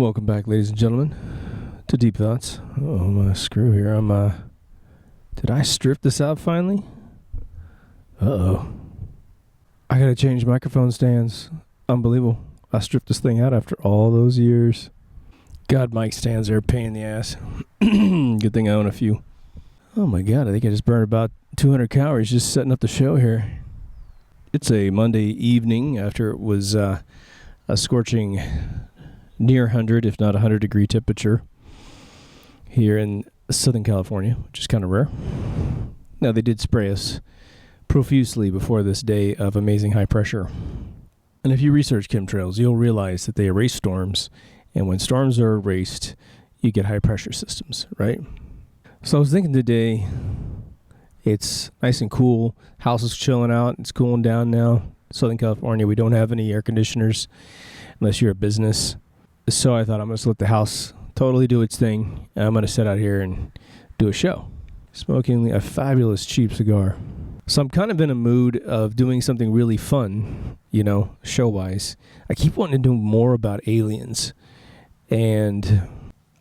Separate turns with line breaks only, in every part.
Welcome back, ladies and gentlemen, to Deep Thoughts. Oh, my screw here. Did I strip this out finally? Uh-oh. I gotta change microphone stands. Unbelievable. I stripped this thing out after all those years. God, mic stands are a pain in the ass. Good thing I own a few. Oh my God, I think I just burned about 200 calories just setting up the show here. It's a Monday evening after it was a scorching near 100, if not 100 degree temperature here in Southern California, which is kind of rare. Now, they did spray us profusely before this day of amazing high pressure. And if you research chemtrails, you'll realize that they erase storms. And when storms are erased, you get high pressure systems, right? So I was thinking today, it's nice and cool. House is chilling out. It's cooling down now. Southern California, we don't have any air conditioners unless you're a business. So I thought I'm going to let the house totally do its thing. And I'm going to sit out here and do a show. Smoking a fabulous cheap cigar. So I'm kind of in a mood of doing something really fun, show-wise. I keep wanting to do more about aliens. And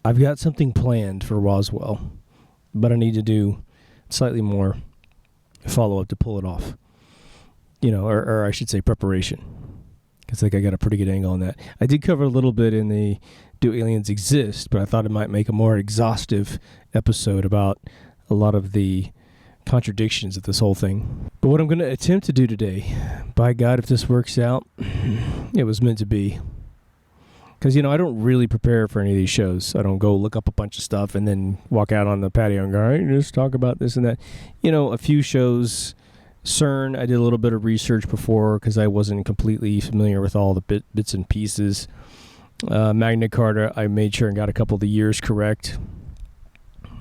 I've got something planned for Roswell. But I need to do slightly more follow-up to pull it off. Or I should say preparation. Because I got a pretty good angle on that. I did cover a little bit in the Do Aliens Exist, but I thought it might make a more exhaustive episode about a lot of the contradictions of this whole thing. But what I'm going to attempt to do today, by God, if this works out, it was meant to be. Because, I don't really prepare for any of these shows. I don't go look up a bunch of stuff and then walk out on the patio and go, all right, just talk about this and that. A few shows... CERN, I did a little bit of research before because I wasn't completely familiar with all the bits and pieces. Magna Carta, I made sure and got a couple of the years correct.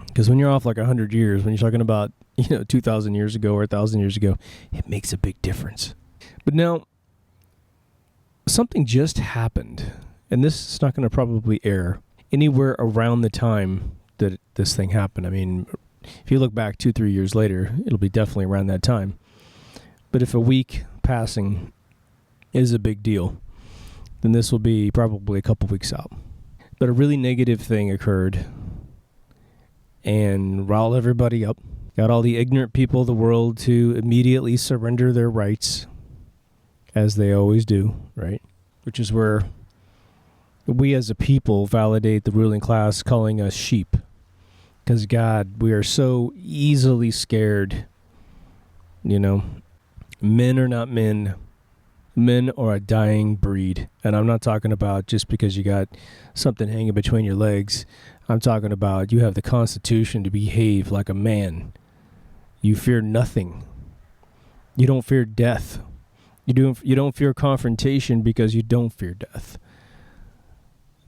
Because when you're off like 100 years, when you're talking about 2,000 years ago or 1,000 years ago, it makes a big difference. But now, something just happened, and this is not going to probably air anywhere around the time that this thing happened. I mean, if you look back 2-3 years later, it'll be definitely around that time. But if a week passing is a big deal, then this will be probably a couple weeks out. But a really negative thing occurred and riled everybody up. Got all the ignorant people of the world to immediately surrender their rights, as they always do, right? Which is where we as a people validate the ruling class calling us sheep. Because, God, we are so easily scared, Men are not men. Men are a dying breed. And I'm not talking about just because you got something hanging between your legs. I'm talking about you have the Constitution to behave like a man. You fear nothing. You don't fear death. You don't fear confrontation because you don't fear death.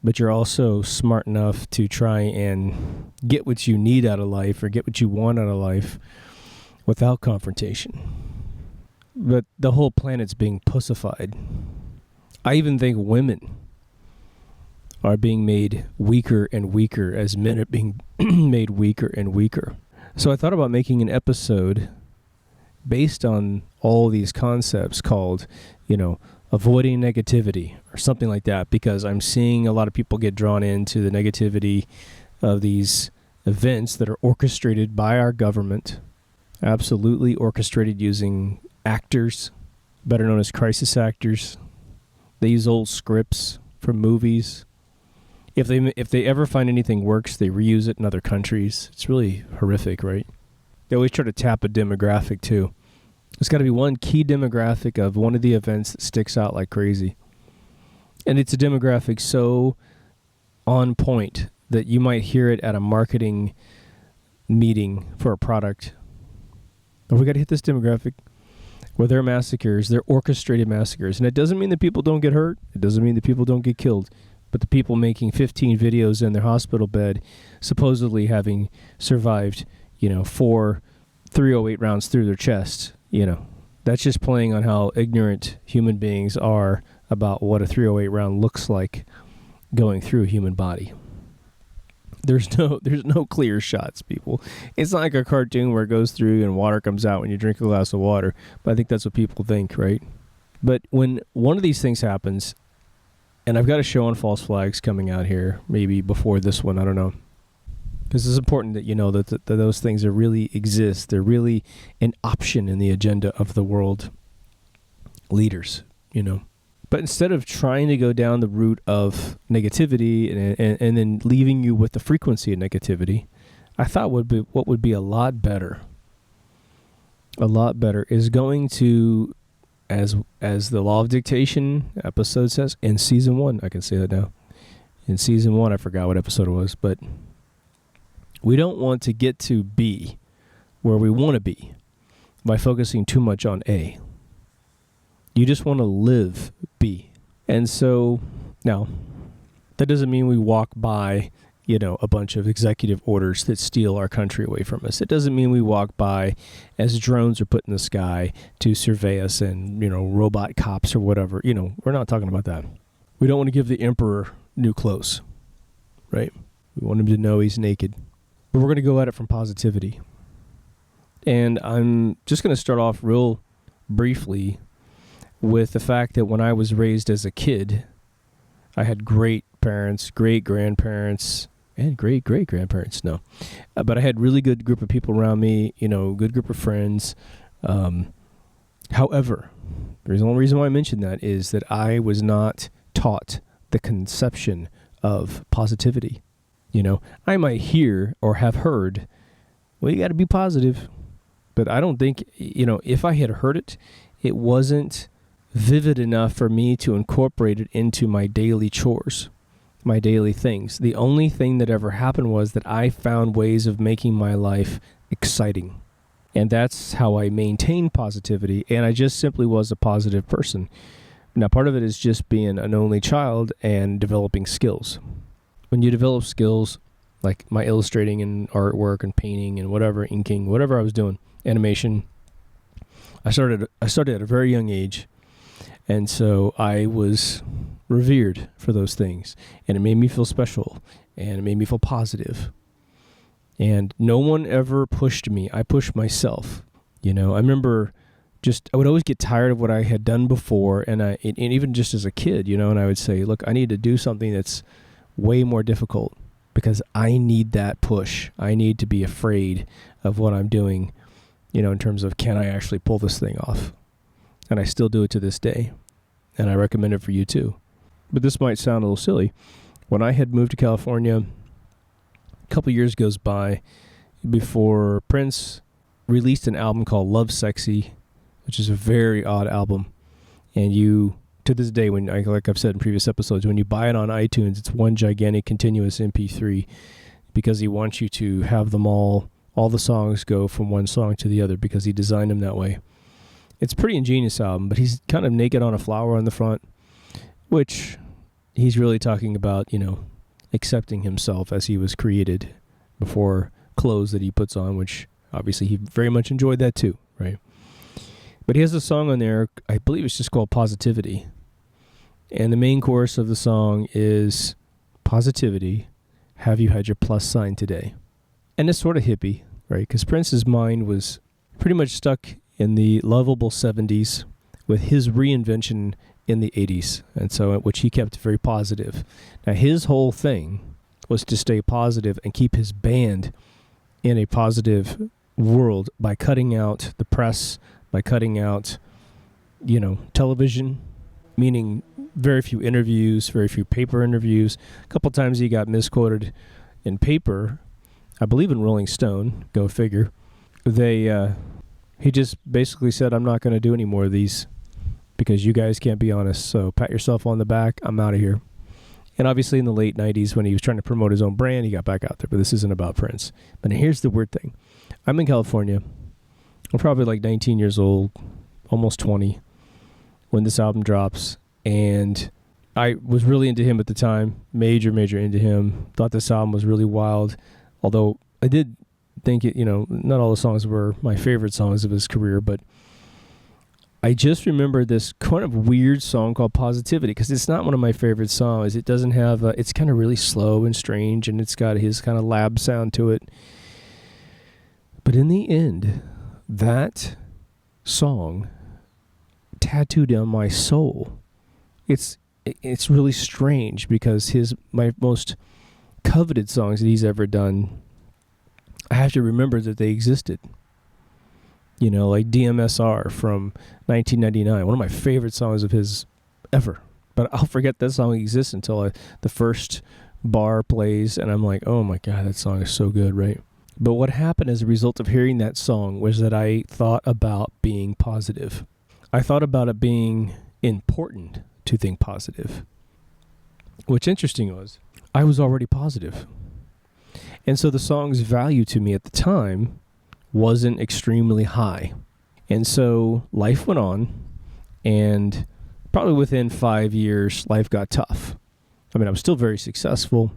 But you're also smart enough to try and get what you need out of life or get what you want out of life without confrontation. But the whole planet's being pussified. I even think women are being made weaker and weaker as men are being made weaker and weaker. So I thought about making an episode based on all these concepts called, avoiding negativity or something like that, because I'm seeing a lot of people get drawn into the negativity of these events that are orchestrated by our government, absolutely orchestrated using actors, better known as crisis actors. They use old scripts from movies. If they ever find anything works, they reuse it in other countries. It's really horrific, right? They always try to tap a demographic too. There's got to be one key demographic of one of the events that sticks out like crazy. And it's a demographic so on point that you might hear it at a marketing meeting for a product. But we got to hit this demographic where they're massacres, they're orchestrated massacres. And it doesn't mean that people don't get hurt. It doesn't mean that people don't get killed. But the people making 15 videos in their hospital bed, supposedly having survived, 4 .308 rounds through their chest, that's just playing on how ignorant human beings are about what a .308 round looks like going through a human body. There's no clear shots, people. It's not like a cartoon where it goes through and water comes out when you drink a glass of water. But I think that's what people think, right? But when one of these things happens, And I've got a show on false flags coming out here, maybe before this one, I don't know. Because it's important that you know that those things are really exist. They're really an option in the agenda of the world leaders, you know. But instead of trying to go down the route of negativity and then leaving you with the frequency of negativity, I thought what would be a lot better is going to, as the law of dictation episode says, in season 1, I can say that now. In season 1, I forgot what episode it was, but we don't want to get to B where we want to be by focusing too much on A. You just want to live B. And so, now, that doesn't mean we walk by, you know, a bunch of executive orders that steal our country away from us. It doesn't mean we walk by as drones are put in the sky to survey us and, you know, robot cops or whatever. You know, we're not talking about that. We don't want to give the emperor new clothes, right? We want him to know he's naked. But we're going to go at it from positivity. And I'm just going to start off real briefly with the fact that when I was raised as a kid, I had great parents, great grandparents, and great great grandparents. No, but I had really good group of people around me. You know, good group of friends. However, the only reason why I mentioned that is that I was not taught the conception of positivity. You know, I might hear or have heard, well, you got to be positive, but I don't think, you know, if I had heard it, it wasn't vivid enough for me to incorporate it into my daily chores, my daily things. The only thing that ever happened was that I found ways of making my life exciting. And that's how I maintained positivity. And I just simply was a positive person. Now, part of it is just being an only child and developing skills. When you develop skills, like my illustrating and artwork and painting and whatever, inking, whatever I was doing, animation, I started at a very young age. And so I was revered for those things. And it made me feel special. And it made me feel positive. And no one ever pushed me. I pushed myself. You know, I remember I would always get tired of what I had done before. And even just as a kid, you know, and I would say, look, I need to do something that's way more difficult because I need that push. I need to be afraid of what I'm doing, you know, in terms of can I actually pull this thing off? And I still do it to this day. And I recommend it for you too. But this might sound a little silly. When I had moved to California, a couple years goes by before Prince released an album called Love Sexy, which is a very odd album. And to this day, like I've said in previous episodes, when you buy it on iTunes, it's one gigantic continuous MP3 because he wants you to have them all the songs go from one song to the other because he designed them that way. It's a pretty ingenious album, but he's kind of naked on a flower on the front, which he's really talking about, you know, accepting himself as he was created before clothes that he puts on, which obviously he very much enjoyed that too, right? But he has a song on there, I believe it's just called Positivity. And the main chorus of the song is, positivity, have you had your plus sign today? And it's sort of hippie, right? Because Prince's mind was pretty much stuck in the lovable 70s with his reinvention in the 80s, and so which he kept very positive. Now, his whole thing was to stay positive and keep his band in a positive world by cutting out the press, by cutting out, you know, television, meaning very few interviews, very few paper interviews. A couple times he got misquoted in paper, I believe in Rolling Stone, go figure. He just basically said, I'm not going to do any more of these because you guys can't be honest. So pat yourself on the back. I'm out of here. And obviously in the late 90s when he was trying to promote his own brand, he got back out there. But this isn't about Prince. But here's the weird thing. I'm in California. I'm probably like 19 years old, almost 20, when this album drops. And I was really into him at the time. Major into him. Thought this album was really wild. Although I did think it, you know, not all the songs were my favorite songs of his career, but I just remember this kind of weird song called Positivity because it's not one of my favorite songs. It doesn't have, it's kind of really slow and strange, and it's got his kind of lab sound to it. But in the end, that song tattooed on my soul. It's it's really strange because my most coveted songs that he's ever done, I have to remember that they existed. Like DMSR from 1999, one of my favorite songs of his ever. But I'll forget that song exists until the first bar plays, and I'm like, oh my God, that song is so good, right? But what happened as a result of hearing that song was that I thought about being positive. I thought about it being important to think positive. What's interesting was I was already positive. And so the song's value to me at the time wasn't extremely high. And so life went on, and probably within 5 years, life got tough. I mean, I was still very successful.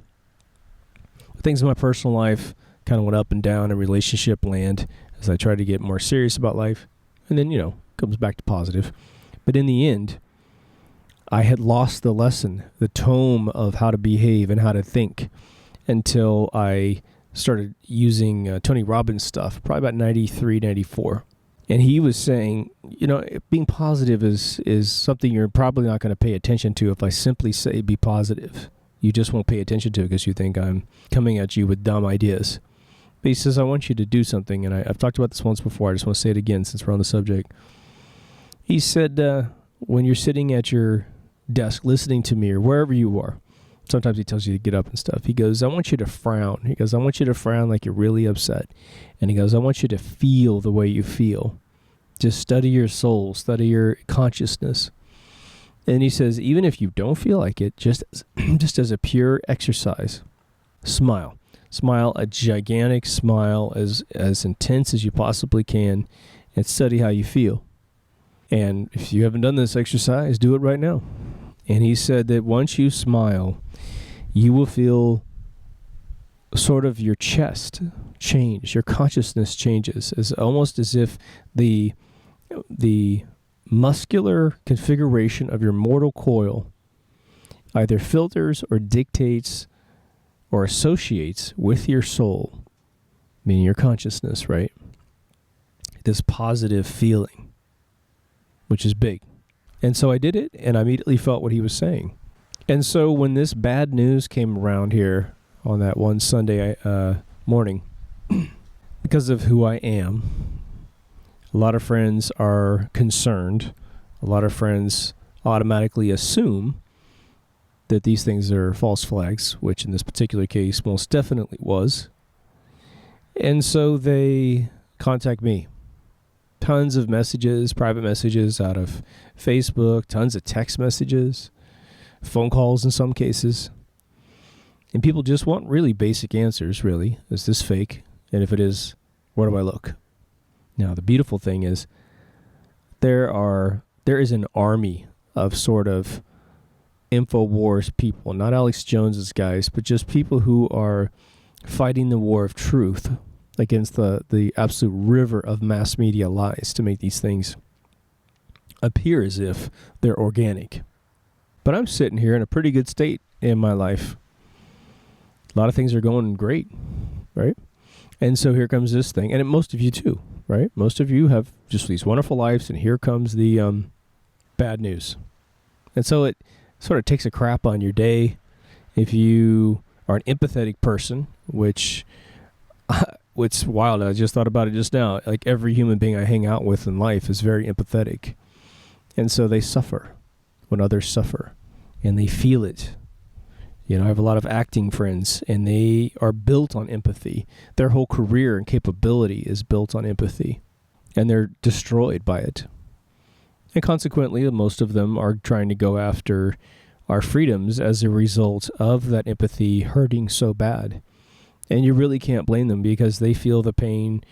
Things in my personal life kind of went up and down in relationship land as I tried to get more serious about life. And then, comes back to positive. But in the end, I had lost the lesson, the tome of how to behave and how to think, until I started using Tony Robbins stuff, probably about 93, 94. And he was saying, being positive is something you're probably not going to pay attention to if I simply say be positive. You just won't pay attention to it because you think I'm coming at you with dumb ideas. But he says, I want you to do something, and I've talked about this once before. I just want to say it again since we're on the subject. He said, when you're sitting at your desk listening to me or wherever you are, sometimes he tells you to get up and stuff. He goes, I want you to frown. He goes, I want you to frown like you're really upset. And he goes, I want you to feel the way you feel. Just study your soul, study your consciousness. And he says, even if you don't feel like it, just as a pure exercise, smile. Smile a gigantic smile as intense as you possibly can, and study how you feel. And if you haven't done this exercise, do it right now. And he said that once you smile, you will feel sort of your chest change, your consciousness changes, almost as if the muscular configuration of your mortal coil either filters or dictates or associates with your soul, meaning your consciousness, right? This positive feeling, which is big. And so I did it, and I immediately felt what he was saying. And so when this bad news came around here on that one Sunday morning, because of who I am, a lot of friends are concerned. A lot of friends automatically assume that these things are false flags, which in this particular case most definitely was. And so they contact me. Tons of messages, private messages out of Facebook, tons of text messages, phone calls in some cases. And people just want really basic answers, really. Is this fake? And if it is, where do I look? Now, the beautiful thing is there is an army of sort of InfoWars people, not Alex Jones's guys, but just people who are fighting the war of truth against the absolute river of mass media lies to make these things appear as if they're organic. But I'm sitting here in a pretty good state in my life. A lot of things are going great, right? And so here comes this thing, and most of you too, right? Most of you have just these wonderful lives, and here comes the bad news. And so it sort of takes a crap on your day. If you are an empathetic person, which what's wild, I just thought about it just now, like every human being I hang out with in life is very empathetic. And so they suffer when others suffer, and they feel it. I have a lot of acting friends, and they are built on empathy. Their whole career and capability is built on empathy, and they're destroyed by it. And consequently, most of them are trying to go after our freedoms as a result of that empathy hurting so bad. And you really can't blame them because they feel the pain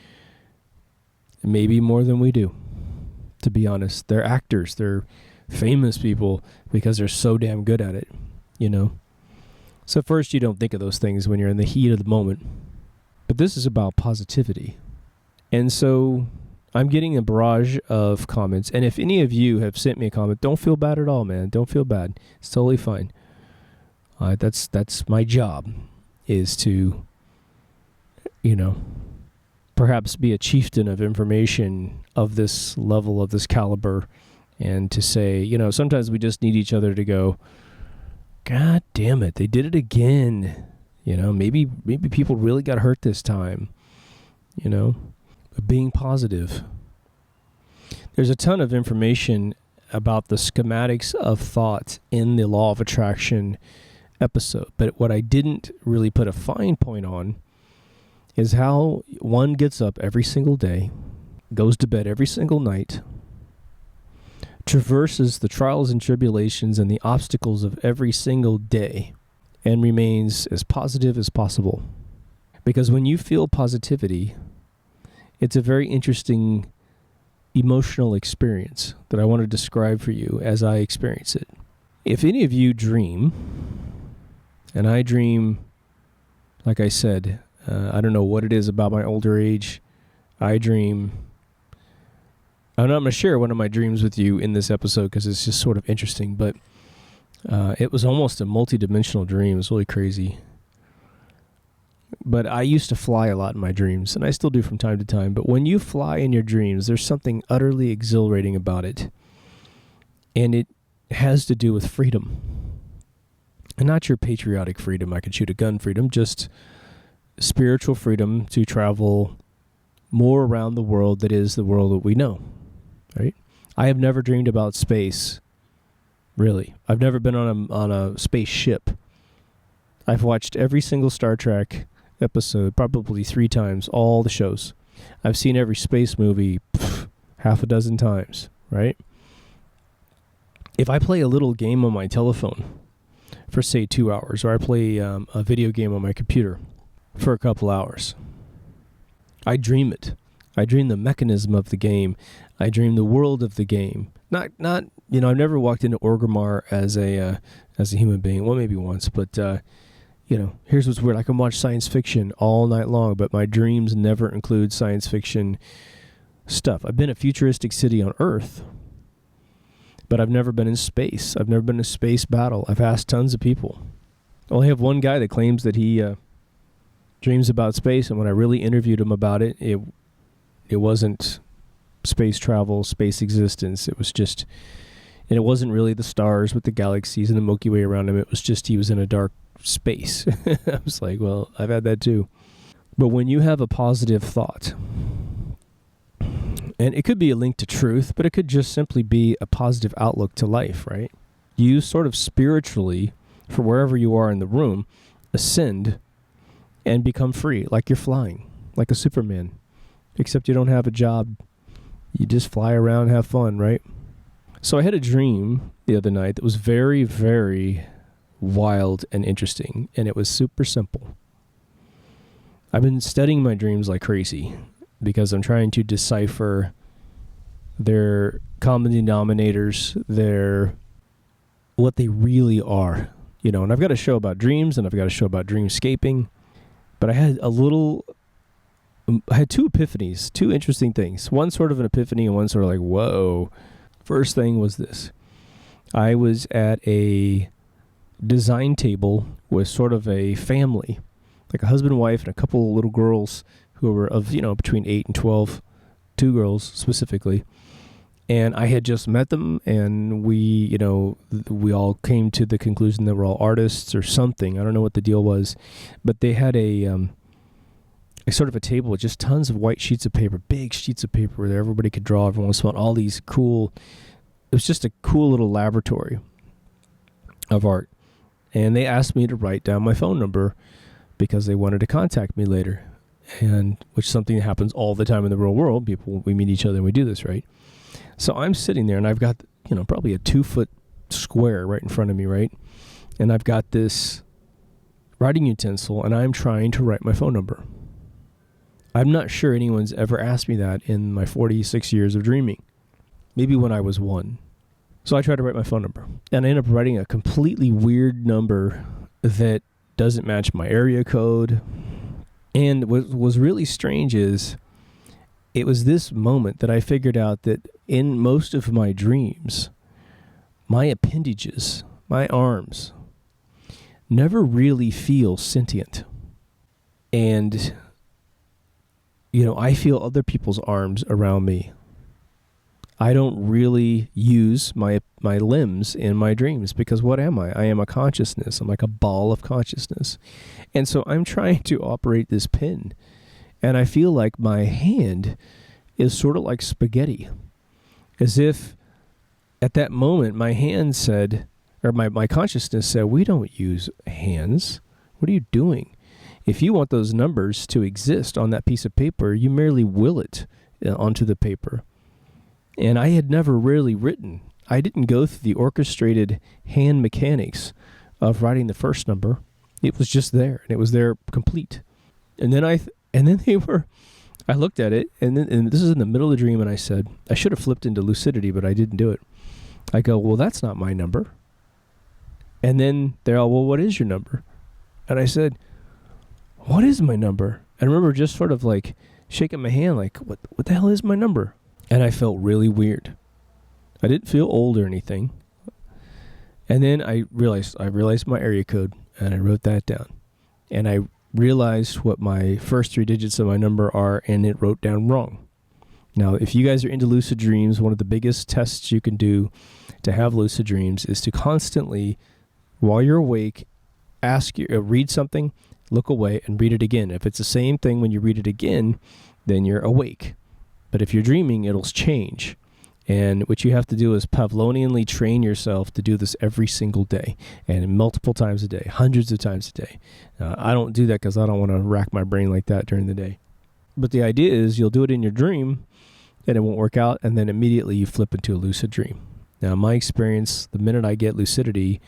maybe more than we do, to be honest. They're actors. They're famous people because they're so damn good at it, So first, you don't think of those things when you're in the heat of the moment. But this is about positivity. And so I'm getting a barrage of comments. And if any of you have sent me a comment, don't feel bad at all, man. Don't feel bad. It's totally fine. That's my job, is to, perhaps be a chieftain of information of this level, of this caliber, and to say, sometimes we just need each other to go, God damn it, they did it again. Maybe people really got hurt this time. But being positive. There's a ton of information about the schematics of thought in the law of attraction episode. But what I didn't really put a fine point on is how one gets up every single day, goes to bed every single night, traverses the trials and tribulations and the obstacles of every single day, and remains as positive as possible. Because when you feel positivity, it's a very interesting emotional experience that I want to describe for you as I experience it. If any of you dream, and I dream, like I said, I don't know what it is about my older age, I dream. I'm not going to share one of my dreams with you in this episode because it's just sort of interesting, but it was almost a multi-dimensional dream. It was really crazy. But I used to fly a lot in my dreams, and I still do from time to time. But when you fly in your dreams, there's something utterly exhilarating about it. And it has to do with freedom. And not your patriotic freedom, I could shoot a gun freedom, just spiritual freedom to travel more around the world that is the world that we know, right? I have never dreamed about space, really. I've never been on a spaceship. I've watched every single Star Trek episode probably 3 times, all the shows. I've seen every space movie half a dozen times, right? If I play a little game on my telephone for, say, 2 hours, or I play a video game on my computer for a couple hours, I dream it. I dream the mechanism of the game. I dream the world of the game. Not I've never walked into Orgrimmar as a human being. Well, maybe once, but here's what's weird. I can watch science fiction all night long, but my dreams never include science fiction stuff. I've been a futuristic city on Earth, but I've never been in space. I've never been in a space battle. I've asked tons of people. I only have one guy that claims that he dreams about space, and when I really interviewed him about it, it wasn't space travel, space existence. It was just, and it wasn't really the stars with the galaxies and the Milky Way around him. It was just he was in a dark space. I was like, well, I've had that too. But when you have a positive thought, and it could be a link to truth, but it could just simply be a positive outlook to life, right? You sort of spiritually, for wherever you are in the room, ascend and become free, like you're flying, like a Superman, except you don't have a job. You just fly around and have fun, right? So I had a dream the other night that was very, very wild and interesting, and it was super simple. I've been studying my dreams like crazy because I'm trying to decipher their common denominators, what they really are, and I've got a show about dreams and I've got a show about dreamscaping, but I had 2 epiphanies, 2 interesting things. One sort of an epiphany and one sort of like, whoa. First thing was this. I was at a design table with sort of a family, like a husband and wife and a couple of little girls who were of, between 8 and 12, 2 girls specifically. And I had just met them, and we all came to the conclusion that we're all artists or something. I don't know what the deal was, but they had a sort of a table with just tons of white sheets of paper, big sheets of paper where everybody could draw. Everyone was on all these cool. It was just a cool little laboratory of art. And they asked me to write down my phone number because they wanted to contact me later, and which is something that happens all the time in the real world. We meet each other and we do this, right? So I'm sitting there and I've got, probably a 2-foot square right in front of me, right? And I've got this writing utensil and I'm trying to write my phone number. I'm not sure anyone's ever asked me that in my 46 years of dreaming. Maybe when I was 1. So I tried to write my phone number, and I ended up writing a completely weird number that doesn't match my area code. And what was really strange is it was this moment that I figured out that in most of my dreams, my appendages, my arms, never really feel sentient. And I feel other people's arms around me. I don't really use my limbs in my dreams, because what am I? I am a consciousness. I'm like a ball of consciousness. And so I'm trying to operate this pen, and I feel like my hand is sort of like spaghetti, as if at that moment my hand said, or my consciousness said, we don't use hands. What are you doing? If you want those numbers to exist on that piece of paper, you merely will it onto the paper. And I had never really written. I didn't go through the orchestrated hand mechanics of writing the first number. It was just there, and it was there complete. And then I looked at it, and this is in the middle of the dream, and I said, I should have flipped into lucidity, but I didn't do it. I go, well, that's not my number. And then they're all, well, what is your number? And I said, what is my number? And I remember just sort of like shaking my hand, like, what the hell is my number? And I felt really weird. I didn't feel old or anything. And then I realized my area code, and I wrote that down. And I realized what my first 3 digits of my number are, and it wrote down wrong. Now, if you guys are into lucid dreams, one of the biggest tests you can do to have lucid dreams is to constantly, while you're awake, read something, look away, and read it again. If it's the same thing when you read it again, then you're awake. But if you're dreaming, it'll change. And what you have to do is Pavlovianly train yourself to do this every single day, and multiple times a day, hundreds of times a day. I don't do that because I don't want to rack my brain like that during the day. But the idea is you'll do it in your dream, and it won't work out, and then immediately you flip into a lucid dream. Now, in my experience, the minute I get lucidity,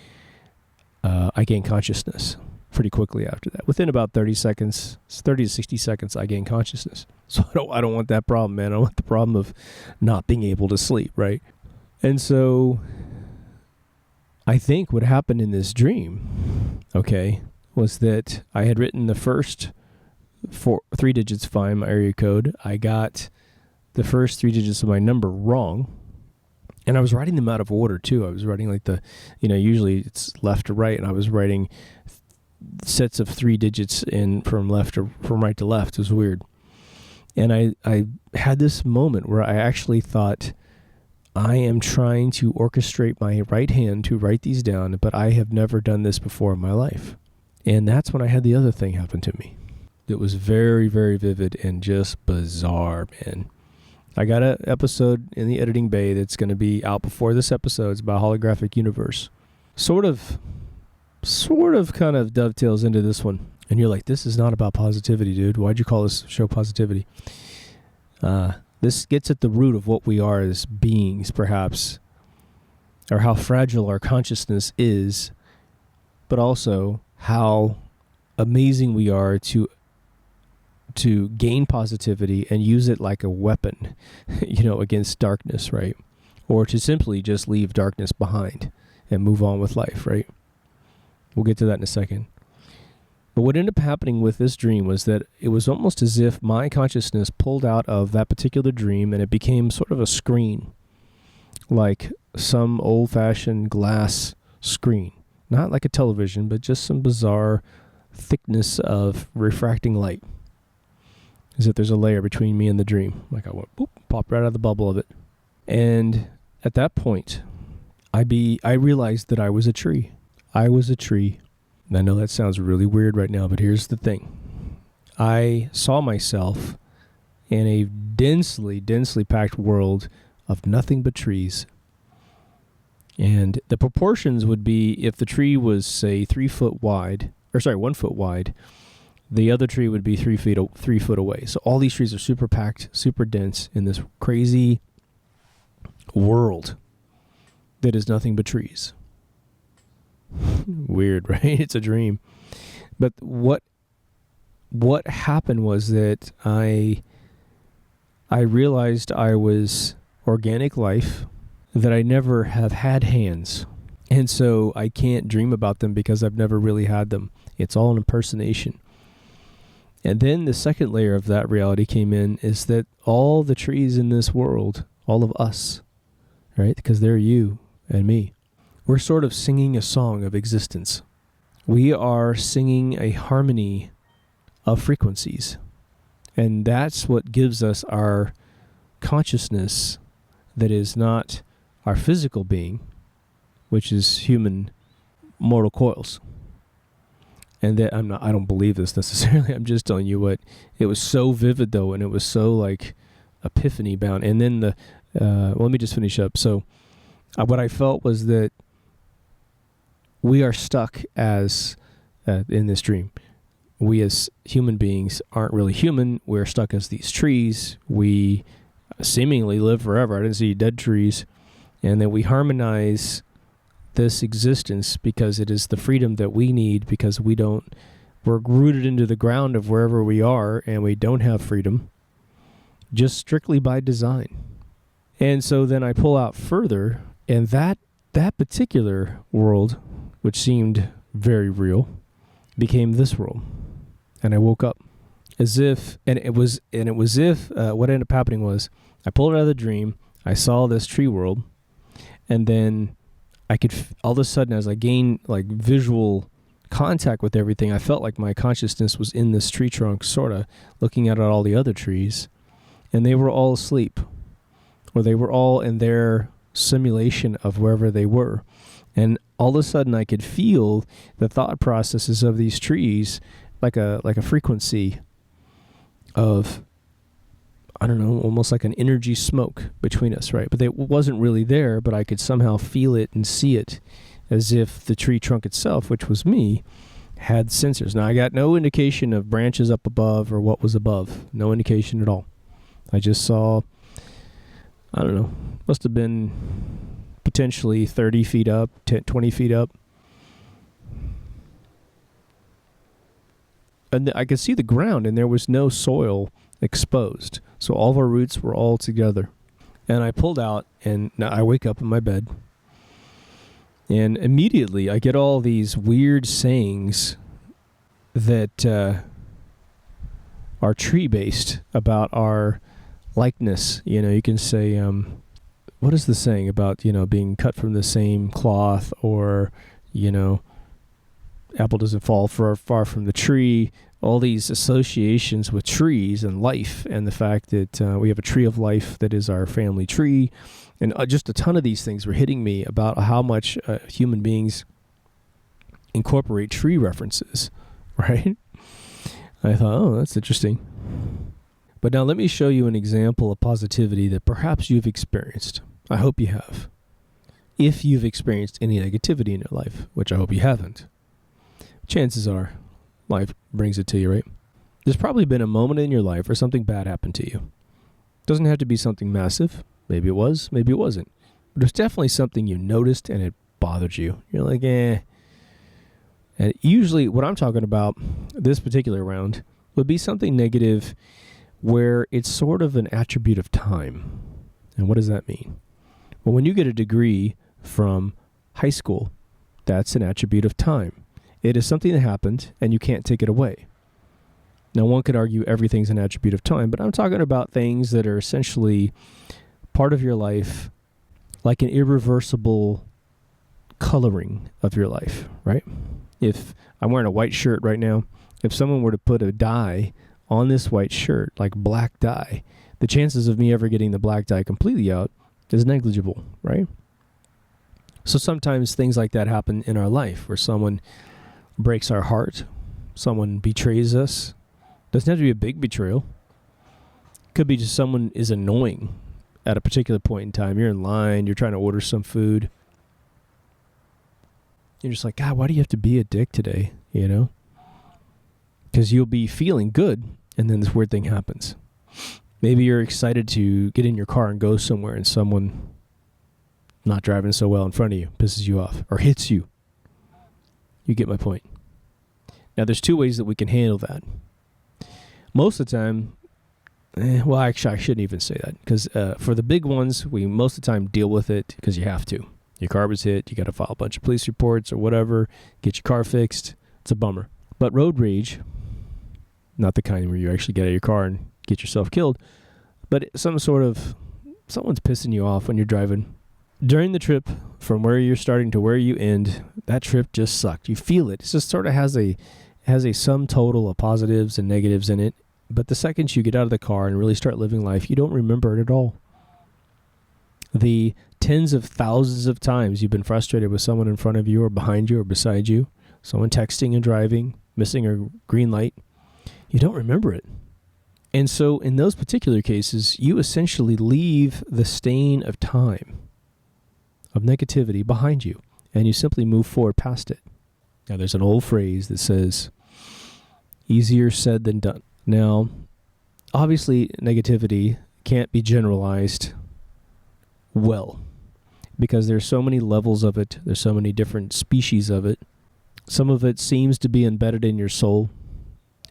I gain consciousness pretty quickly after that. Within about 30 to 60 seconds, I gain consciousness. So I don't want that problem, man. I want the problem of not being able to sleep, right? And so I think what happened in this dream, okay, was that I had written the first 3 digits fine, my area code. I got the first 3 digits of my number wrong. And I was writing them out of order, too. I was writing like usually it's left to right, and I was writing sets of 3 digits from right to left. It was weird. And I had this moment where I actually thought, I am trying to orchestrate my right hand to write these down, but I have never done this before in my life. And that's when I had the other thing happen to me. It was very, very vivid and just bizarre, man. I got an episode in the editing bay that's going to be out before this episode. It's about holographic universe. Sort of kind of dovetails into this one. And you're like, this is not about positivity, dude. Why'd you call this show positivity? This gets at the root of what we are as beings, perhaps, or how fragile our consciousness is, but also how amazing we are to gain positivity and use it like a weapon, against darkness, right? Or to simply just leave darkness behind and move on with life, right? We'll get to that in a second. But what ended up happening with this dream was that it was almost as if my consciousness pulled out of that particular dream, and it became sort of a screen, like some old-fashioned glass screen. Not like a television, but just some bizarre thickness of refracting light. As if there's a layer between me and the dream. Like I went, boop, popped right out of the bubble of it. And at that point, I realized that I was a tree. I was a tree. And I know that sounds really weird right now, but here's the thing. I saw myself in a densely packed world of nothing but trees. And the proportions would be, if the tree was, say, 1 foot wide, the other tree would be 3 foot away. So all these trees are super packed, super dense in this crazy world that is nothing but trees. Weird, right? It's a dream. But what happened was that I realized I was organic life, that I never have had hands. And so I can't dream about them because I've never really had them. It's all an impersonation. And then the second layer of that reality came in, is that all the trees in this world, all of us, right? Because they're you and me. We're sort of singing a song of existence. We are singing a harmony of frequencies. And that's what gives us our consciousness that is not our physical being, which is human mortal coils. And that I don't believe this necessarily. I'm just telling you what it was so vivid though, and it was so like epiphany bound. And then let me just finish up. So what I felt was that we are stuck as in this dream. We as human beings aren't really human. We're stuck as these trees. We seemingly live forever. I didn't see dead trees. And then we harmonize this existence because it is the freedom that we need, because we're rooted into the ground of wherever we are, and we don't have freedom just strictly by design. And so then I pull out further, and that particular world, which seemed very real, became this world. And I woke up as if, what ended up happening was I pulled it out of the dream. I saw this tree world, and then I could, all of a sudden, as I gained like visual contact with everything, I felt like my consciousness was in this tree trunk, sort of looking at all the other trees, and they were all asleep, or they were all in their simulation of wherever they were. And all of a sudden, I could feel the thought processes of these trees, like a frequency of, I don't know, almost like an energy smoke between us, right? But it wasn't really there, but I could somehow feel it and see it, as if the tree trunk itself, which was me, had sensors. Now, I got no indication of branches up above or what was above. No indication at all. I just saw, I don't know, must have been potentially 30 feet up, 20 feet up. And I could see the ground, and there was no soil exposed. So all of our roots were all together. And I pulled out, and now I wake up in my bed, and immediately I get all these weird sayings that are tree-based about our likeness. You know, you can say, what is the saying about, being cut from the same cloth, or, apple doesn't fall far from the tree. All these associations with trees and life, and the fact that we have a tree of life that is our family tree. And just a ton of these things were hitting me about how much human beings incorporate tree references, right? I thought, oh, that's interesting. But now let me show you an example of positivity that perhaps you've experienced. I hope you have. If you've experienced any negativity in your life, which I hope you haven't, chances are life brings it to you, right? There's probably been a moment in your life where something bad happened to you. Doesn't have to be something massive. Maybe it was, maybe it wasn't. But there's definitely something you noticed and it bothered you. You're like, eh. And usually what I'm talking about this particular round would be something negative where it's sort of an attribute of time. And what does that mean? Well, when you get a degree from high school, that's an attribute of time. It is something that happened, and you can't take it away. Now, one could argue everything's an attribute of time, but I'm talking about things that are essentially part of your life, like an irreversible coloring of your life, right? If I'm wearing a white shirt right now, if someone were to put a dye on this white shirt, like black dye, the chances of me ever getting the black dye completely out is negligible, right? So sometimes things like that happen in our life, where someone breaks our heart, someone betrays us. Doesn't have to be a big betrayal. Could be just someone is annoying at a particular point in time. You're in line, you're trying to order some food. You're just like, God, why do you have to be a dick today? Because you'll be feeling good, and then this weird thing happens. Maybe you're excited to get in your car and go somewhere, and someone not driving so well in front of you pisses you off or hits you. You get my point. Now, there's two ways that we can handle that. Most of the time, actually, I shouldn't even say that, because for the big ones, we most of the time deal with it because you have to. Your car was hit, you got to file a bunch of police reports or whatever, get your car fixed. It's a bummer. But road rage, not the kind where you actually get out of your car and get yourself killed, but someone's pissing you off when you're driving. During the trip, from where you're starting to where you end, that trip just sucked. You feel it. It just sort of has a sum total of positives and negatives in it. But the second you get out of the car and really start living life, you don't remember it at all. The tens of thousands of times you've been frustrated with someone in front of you or behind you or beside you, someone texting and driving, missing a green light, you don't remember it. And so in those particular cases, you essentially leave the stain of time, of negativity behind you, and you simply move forward past it. Now, there's an old phrase that says, easier said than done. Now, obviously, negativity can't be generalized well, because there's so many levels of it. There's so many different species of it. Some of it seems to be embedded in your soul,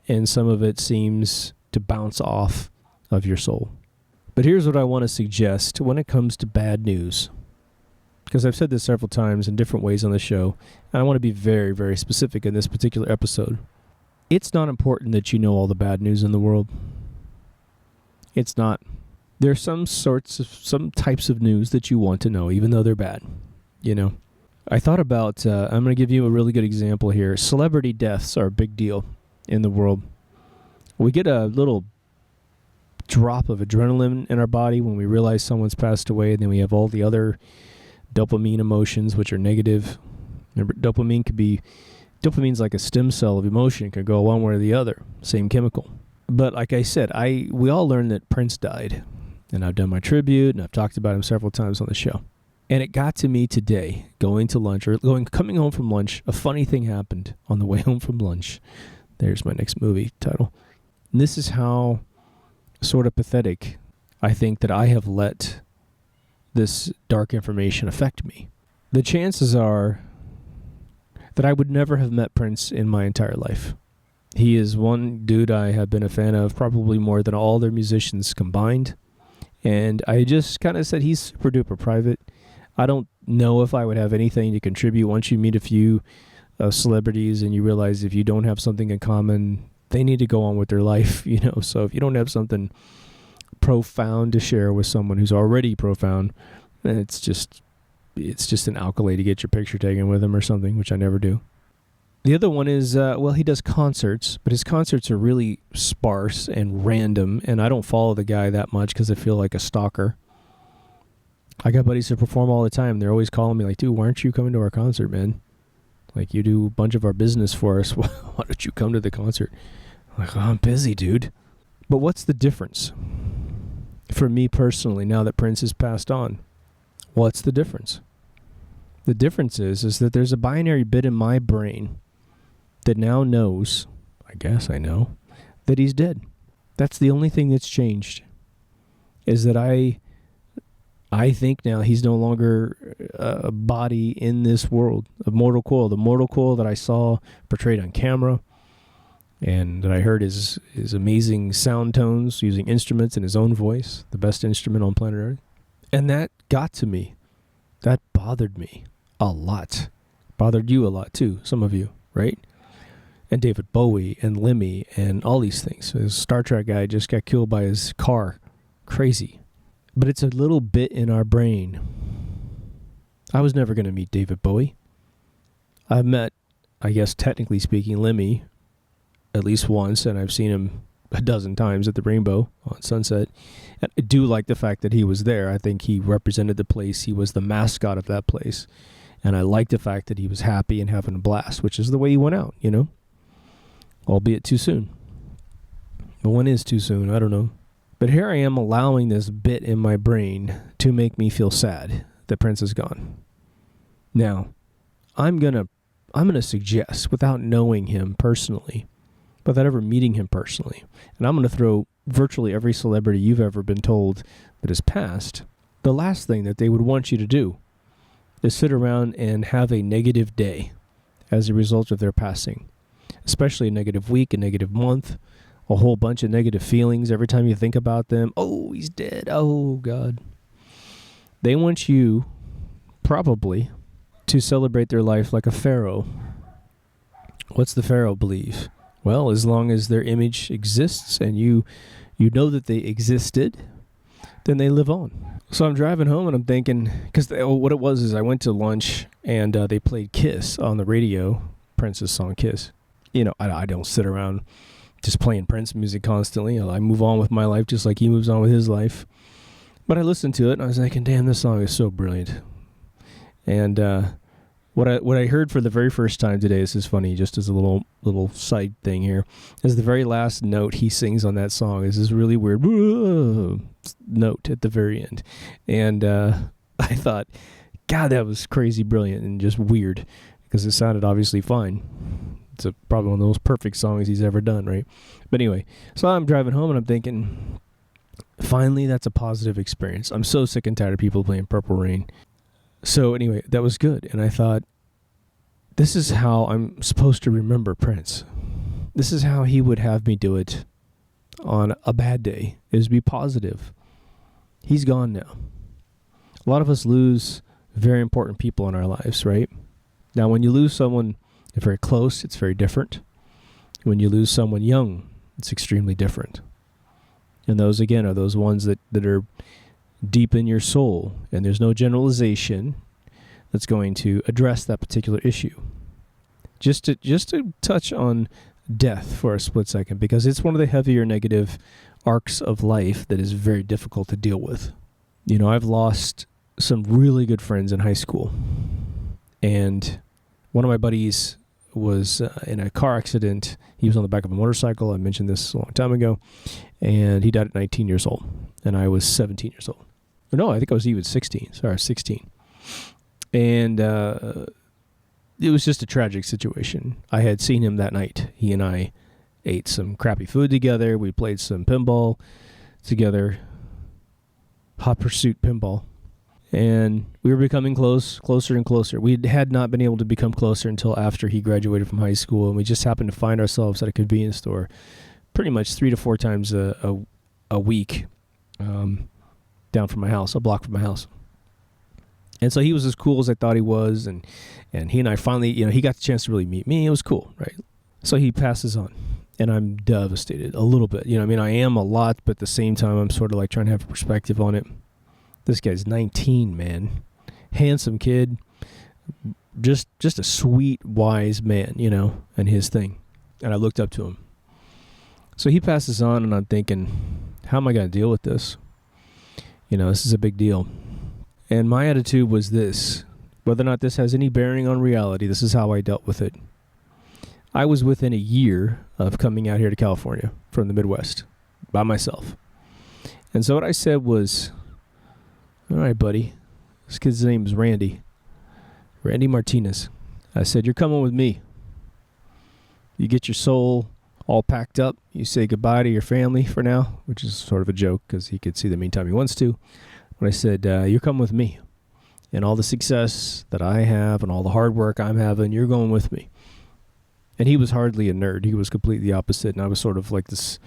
and some of it seems to bounce off of your soul. But here's what I want to suggest when it comes to bad news, because I've said this several times in different ways on the show, and I want to be very, very specific in this particular episode. It's not important that you know all the bad news in the world. It's not. There's some types of news that you want to know, even though they're bad. You know, I thought about, I'm going to give you a really good example here. Celebrity deaths are a big deal in the world. We get a little drop of adrenaline in our body when we realize someone's passed away, and then we have all the other dopamine emotions, which are negative. Remember, dopamine's like a stem cell of emotion. It can go one way or the other, same chemical. But like I said, we all learned that Prince died, and I've done my tribute, and I've talked about him several times on the show. And it got to me today, coming home from lunch. A funny thing happened on the way home from lunch. There's my next movie title. And this is how sort of pathetic I think that I have let this dark information affect me. The chances are that I would never have met Prince in my entire life. He is one dude I have been a fan of probably more than all their musicians combined. And I just kind of said he's super duper private. I don't know if I would have anything to contribute. Once you meet a few celebrities and you realize if you don't have something in common, they need to go on with their life, you know. So if you don't have something profound to share with someone who's already profound, then it's just an accolade to get your picture taken with him or something, which I never do. The other one is, he does concerts, but his concerts are really sparse and random, and I don't follow the guy that much because I feel like a stalker. I got buddies who perform all the time. They're always calling me like, dude, why aren't you coming to our concert, man? Like, you do a bunch of our business for us. Why don't you come to the concert? I'm like, I'm busy, dude. But what's the difference? For me personally, now that Prince has passed on, what's the difference? The difference is that there's a binary bit in my brain that now knows, I guess I know, that he's dead. That's the only thing that's changed, is that I think now he's no longer a body in this world of mortal coil. The mortal coil that I saw portrayed on camera and that I heard his amazing sound tones using instruments in his own voice, the best instrument on planet Earth. And that got to me. That bothered me a lot. Bothered you a lot too, some of you, right? And David Bowie and Lemmy and all these things. This Star Trek guy just got killed by his car. Crazy. But it's a little bit in our brain. I was never going to meet David Bowie. I've met, I guess technically speaking, Lemmy at least once, and I've seen him a dozen times at the Rainbow on Sunset. And I do like the fact that he was there. I think he represented the place. He was the mascot of that place. And I like the fact that he was happy and having a blast, which is the way he went out, you know? Albeit too soon. But when is too soon? I don't know. But here I am allowing this bit in my brain to make me feel sad that Prince is gone. Now, I'm gonna suggest, without knowing him personally, without ever meeting him personally, and I'm gonna throw virtually every celebrity you've ever been told that has passed, the last thing that they would want you to do is sit around and have a negative day as a result of their passing, especially a negative week, a negative month, a whole bunch of negative feelings every time you think about them. Oh, he's dead. Oh, God. They want you probably to celebrate their life like a pharaoh. What's the pharaoh believe? Well, as long as their image exists and you know that they existed, then they live on. So I'm driving home and I'm thinking, because what it was is I went to lunch and they played Kiss on the radio, Prince's song Kiss. You know, I don't sit around just playing Prince music constantly. I move on with my life just like he moves on with his life. But I listened to it and I was thinking, damn, this song is so brilliant. And what I heard for the very first time today, this is funny, just as a little side thing here, is the very last note he sings on that song is this really weird note at the very end. And I thought, God, that was crazy brilliant and just weird, because it sounded obviously fine. It's probably one of the most perfect songs he's ever done, right? But anyway, so I'm driving home and I'm thinking, finally, that's a positive experience. I'm so sick and tired of people playing Purple Rain. So anyway, that was good. And I thought, this is how I'm supposed to remember Prince. This is how he would have me do it on a bad day, is be positive. He's gone now. A lot of us lose very important people in our lives, right? Now, when you lose someone very close, it's very different. When you lose someone young, it's extremely different. And those, again, are those ones that are deep in your soul, and there's no generalization that's going to address that particular issue. Just to touch on death for a split second, because it's one of the heavier negative arcs of life that is very difficult to deal with. You know, I've lost some really good friends in high school, and one of my buddies was in a car accident. He was on the back of a motorcycle. I mentioned this a long time ago, and he died at 19 years old, and I was 17 years old. No, I think I was even 16. Sorry, 16. And it was just a tragic situation. I had seen him that night. He and I ate some crappy food together. We played some pinball together, Hot Pursuit pinball. And we were becoming closer and closer. We had not been able to become closer until after he graduated from high school, and we just happened to find ourselves at a convenience store pretty much 3 to 4 times a week, down from my house, a block from my house. And so he was as cool as I thought he was, and he and I finally, he got the chance to really meet me. It was cool, right? So he passes on, and I'm devastated a little bit. I am a lot, but at the same time, I'm sort of like trying to have a perspective on it. This guy's 19, man. Handsome kid. Just a sweet, wise man, and his thing. And I looked up to him. So he passes on, and I'm thinking, how am I going to deal with this? This is a big deal. And my attitude was this: whether or not this has any bearing on reality, this is how I dealt with it. I was within a year of coming out here to California from the Midwest by myself. And so what I said was, all right, buddy, this kid's name is Randy Martinez. I said, you're coming with me. You get your soul all packed up. You say goodbye to your family for now, which is sort of a joke because he could see them anytime he wants to. But I said, you're coming with me. And all the success that I have and all the hard work I'm having, you're going with me. And he was hardly a nerd. He was completely the opposite. And I was sort of like this,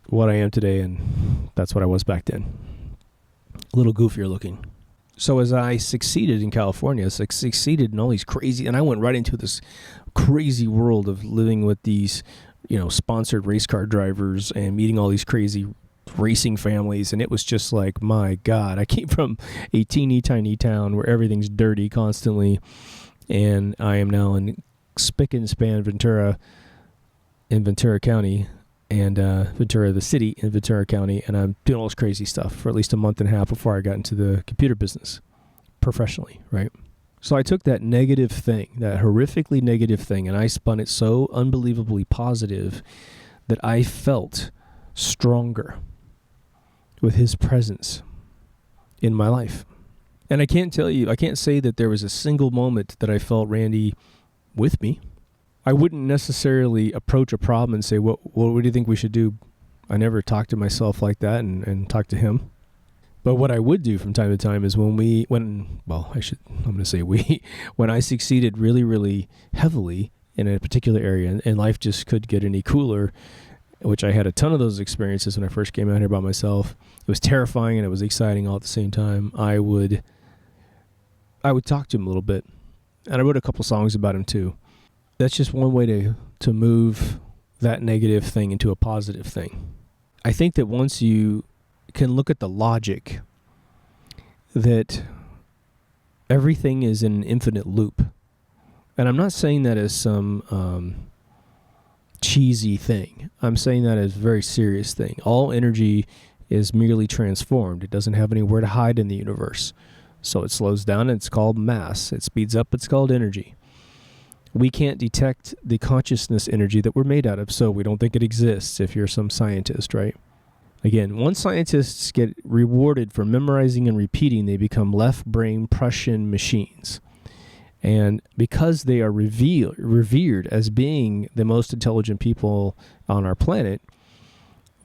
what I am today, and that's what I was back then. A little goofier looking. So as I succeeded in California, succeeded in all these crazy, and I went right into this crazy world of living with these, sponsored race car drivers and meeting all these crazy racing families. And it was just like, my God, I came from a teeny tiny town where everything's dirty constantly. And I am now in spick and span Ventura, in Ventura County, and Ventura, the city in Ventura County, and I'm doing all this crazy stuff for at least a month and a half before I got into the computer business professionally, right? So I took that negative thing, that horrifically negative thing, and I spun it so unbelievably positive that I felt stronger with his presence in my life. And I can't say that there was a single moment that I felt Randy with me. I wouldn't necessarily approach a problem and say, what do you think we should do? I never talked to myself like that and talk to him. But what I would do from time to time is when I succeeded really, really heavily in a particular area and life just could get any cooler, which I had a ton of those experiences when I first came out here by myself. It was terrifying and it was exciting all at the same time. I would talk to him a little bit. And I wrote a couple songs about him too. That's just one way to move that negative thing into a positive thing. I think that once you can look at the logic that everything is in an infinite loop, and I'm not saying that as some cheesy thing. I'm saying that as a very serious thing. All energy is merely transformed. It doesn't have anywhere to hide in the universe. So it slows down, and it's called mass. It speeds up, it's called energy. We can't detect the consciousness energy that we're made out of, so we don't think it exists if you're some scientist, right? Again, once scientists get rewarded for memorizing and repeating, they become left-brain Prussian machines. And because they are revered as being the most intelligent people on our planet,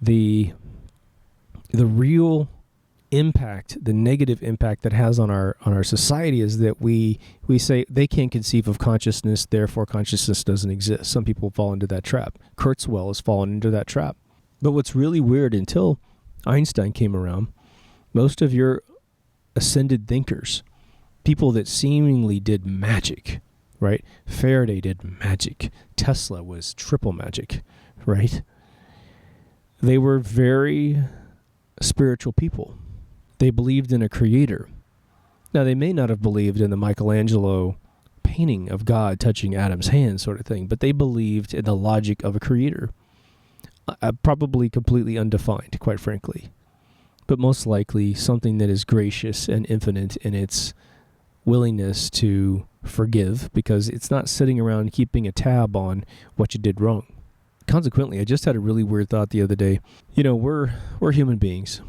the real impact, the negative impact that has on our society is that we say they can't conceive of consciousness, therefore consciousness doesn't exist. Some people fall into that trap. Kurzweil has fallen into that trap. But what's really weird, until Einstein came around, most of your ascended thinkers, people that seemingly did magic, right? Faraday did magic. Tesla was triple magic, right? They were very spiritual people. They believed in a creator. Now, they may not have believed in the Michelangelo painting of God touching Adam's hand sort of thing, but they believed in the logic of a creator. Probably completely undefined, quite frankly, but most likely something that is gracious and infinite in its willingness to forgive, because it's not sitting around keeping a tab on what you did wrong. Consequently, I just had a really weird thought the other day. You know, we're human beings,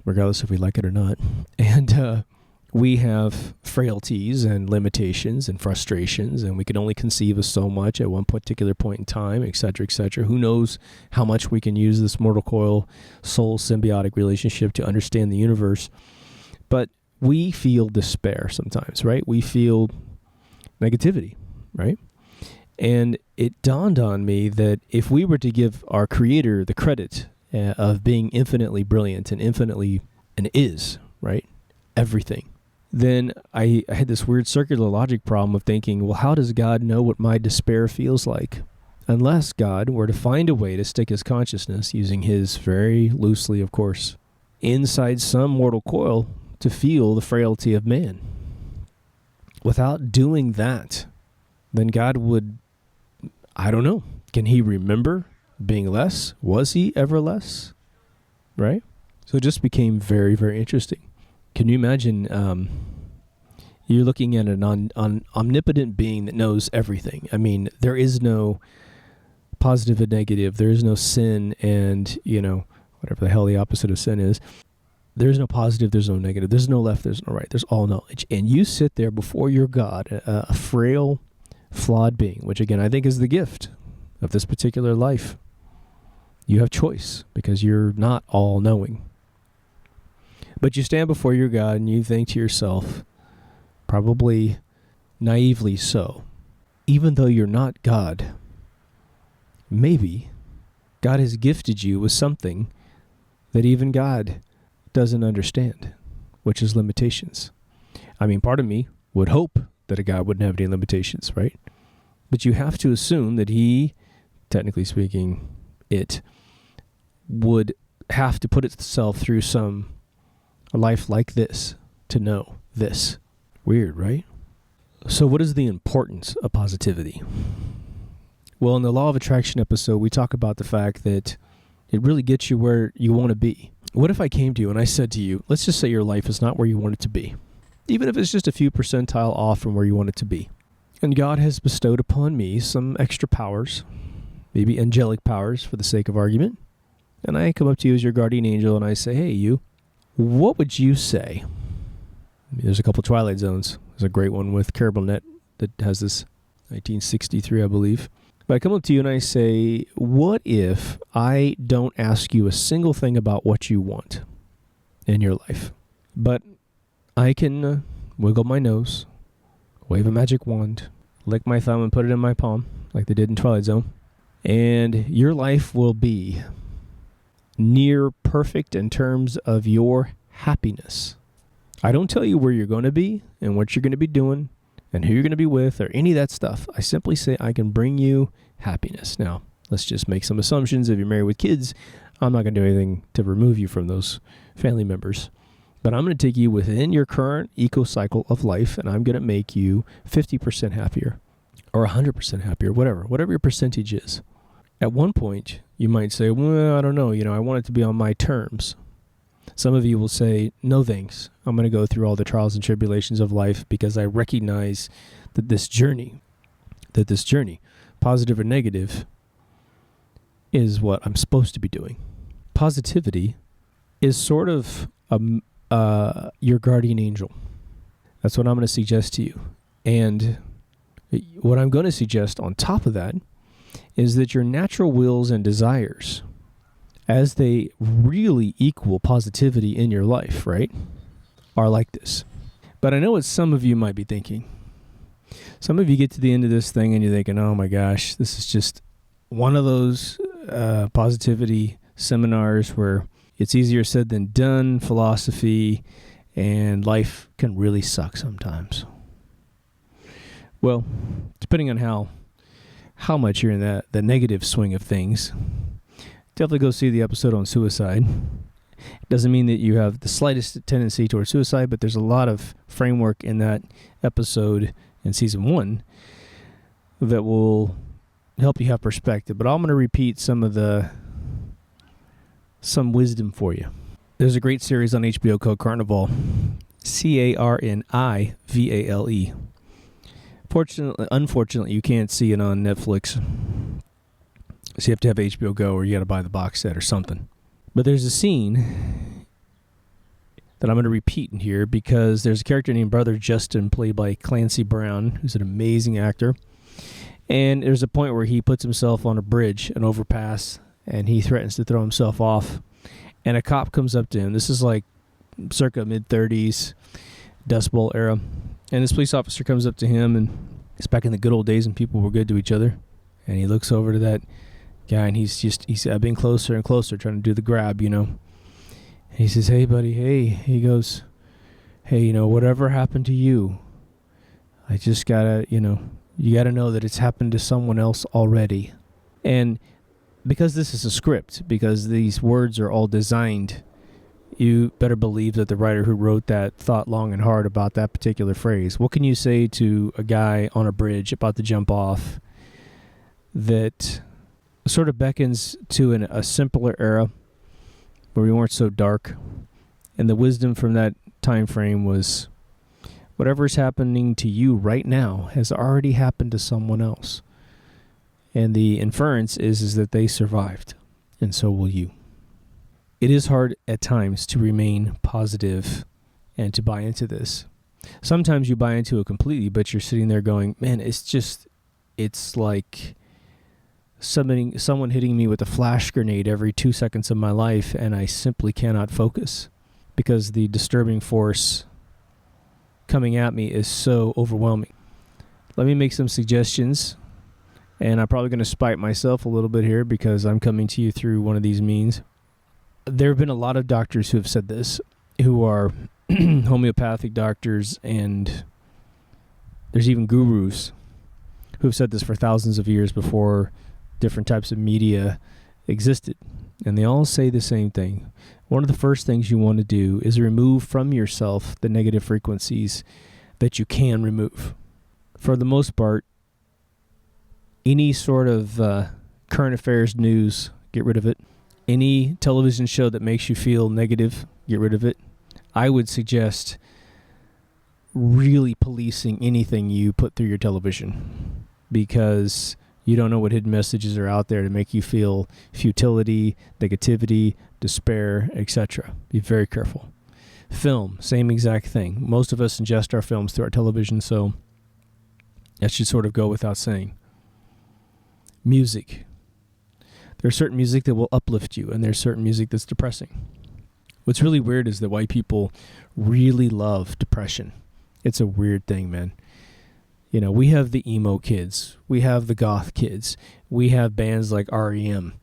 regardless if we like it or not, and we have frailties and limitations and frustrations, and we can only conceive of so much at one particular point in time, et cetera, et cetera. Who knows how much we can use this mortal coil soul symbiotic relationship to understand the universe. But we feel despair sometimes, right? We feel negativity, right? And it dawned on me that if we were to give our creator the credit of being infinitely brilliant and infinitely, and is, right, everything, then I had this weird circular logic problem of thinking, well, how does God know what my despair feels like? Unless God were to find a way to stick his consciousness, using his very loosely, of course, inside some mortal coil to feel the frailty of man. Without doing that, then God would, I don't know, can he remember being less? Was he ever less? Right? So it just became very, very interesting. Can you imagine you're looking at an omnipotent being that knows everything? I mean, there is no positive and negative. There is no sin and, whatever the hell the opposite of sin is. There's no positive, there's no negative. There's no left, there's no right. There's all knowledge. And you sit there before your God, a frail, flawed being, which again I think is the gift of this particular life. You have choice because you're not all-knowing. But you stand before your God and you think to yourself, probably naively so, even though you're not God, maybe God has gifted you with something that even God doesn't understand, which is limitations. I mean, part of me would hope that a God wouldn't have any limitations, right? But you have to assume that he, technically speaking, it would have to put itself through a life like this to know this. Weird, right? So what is the importance of positivity? Well, in the Law of Attraction episode, we talk about the fact that it really gets you where you want to be. What if I came to you and I said to you, let's just say your life is not where you want it to be, even if it's just a few percentile off from where you want it to be. And God has bestowed upon me some extra powers, maybe angelic powers for the sake of argument. And I come up to you as your guardian angel and I say, hey, you, what would you say? There's a couple Twilight Zones. There's a great one with CarableNet that has this 1963, I believe. But I come up to you and I say, what if I don't ask you a single thing about what you want in your life? But I can wiggle my nose, wave a magic wand, lick my thumb and put it in my palm, like they did in Twilight Zone. And your life will be near perfect in terms of your happiness. I don't tell you where you're going to be and what you're going to be doing and who you're going to be with or any of that stuff. I simply say I can bring you happiness. Now, let's just make some assumptions. If you're married with kids, I'm not going to do anything to remove you from those family members. But I'm going to take you within your current eco-cycle of life, and I'm going to make you 50% happier or 100% happier, whatever your percentage is. At one point, you might say, well, I don't know, I want it to be on my terms. Some of you will say, no thanks. I'm going to go through all the trials and tribulations of life because I recognize that this journey, positive or negative, is what I'm supposed to be doing. Positivity is sort of your guardian angel. That's what I'm going to suggest to you. And what I'm going to suggest on top of that is that your natural wills and desires, as they really equal positivity in your life, right, are like this. But I know what some of you might be thinking. Some of you get to the end of this thing and you're thinking, oh my gosh, this is just one of those positivity seminars where it's easier said than done philosophy, and life can really suck sometimes. Well, depending on how much you're in the negative swing of things, definitely go see the episode on suicide. It doesn't mean that you have the slightest tendency towards suicide, but there's a lot of framework in that episode in season 1 that will help you have perspective. But I'm going to repeat some wisdom for you. There's a great series on HBO called Carnival, Carnivale. Unfortunately, you can't see it on Netflix. So you have to have HBO Go, or you got to buy the box set or something. But there's a scene that I'm going to repeat in here because there's a character named Brother Justin, played by Clancy Brown, who's an amazing actor. And there's a point where he puts himself on a bridge, an overpass, and he threatens to throw himself off. And a cop comes up to him. This is like circa mid-30s, Dust Bowl era. And this police officer comes up to him, and it's back in the good old days when people were good to each other. And he looks over to that guy, and he's been closer and closer, trying to do the grab, And he says, hey, buddy, hey. He goes, hey, whatever happened to you, I just gotta, you gotta know that it's happened to someone else already. And because this is a script, because these words are all designed, you better believe that the writer who wrote that thought long and hard about that particular phrase. What can you say to a guy on a bridge about to jump off that sort of beckons to a simpler era where we weren't so dark? And the wisdom from that time frame was, whatever's happening to you right now has already happened to someone else. And the inference is that they survived, and so will you. It is hard at times to remain positive and to buy into this. Sometimes you buy into it completely, but you're sitting there going, man, it's like someone hitting me with a flash grenade every 2 seconds of my life, and I simply cannot focus because the disturbing force coming at me is so overwhelming. Let me make some suggestions. And I'm probably going to spite myself a little bit here because I'm coming to you through one of these means. There have been a lot of doctors who have said this, who are homeopathic doctors, and there's even gurus who have said this for thousands of years before different types of media existed. And they all say the same thing. One of the first things you want to do is remove from yourself the negative frequencies that you can remove. For the most part, any sort of current affairs news, get rid of it. Any television show that makes you feel negative, get rid of it. I would suggest really policing anything you put through your television, because you don't know what hidden messages are out there to make you feel futility, negativity, despair, etc. Be very careful. Film, same exact thing. Most of us ingest our films through our television, so that should sort of go without saying. Music. There's certain music that will uplift you, and there's certain music that's depressing. What's really weird is that white people really love depression. It's a weird thing, man. We have the emo kids. We have the goth kids. We have bands like REM.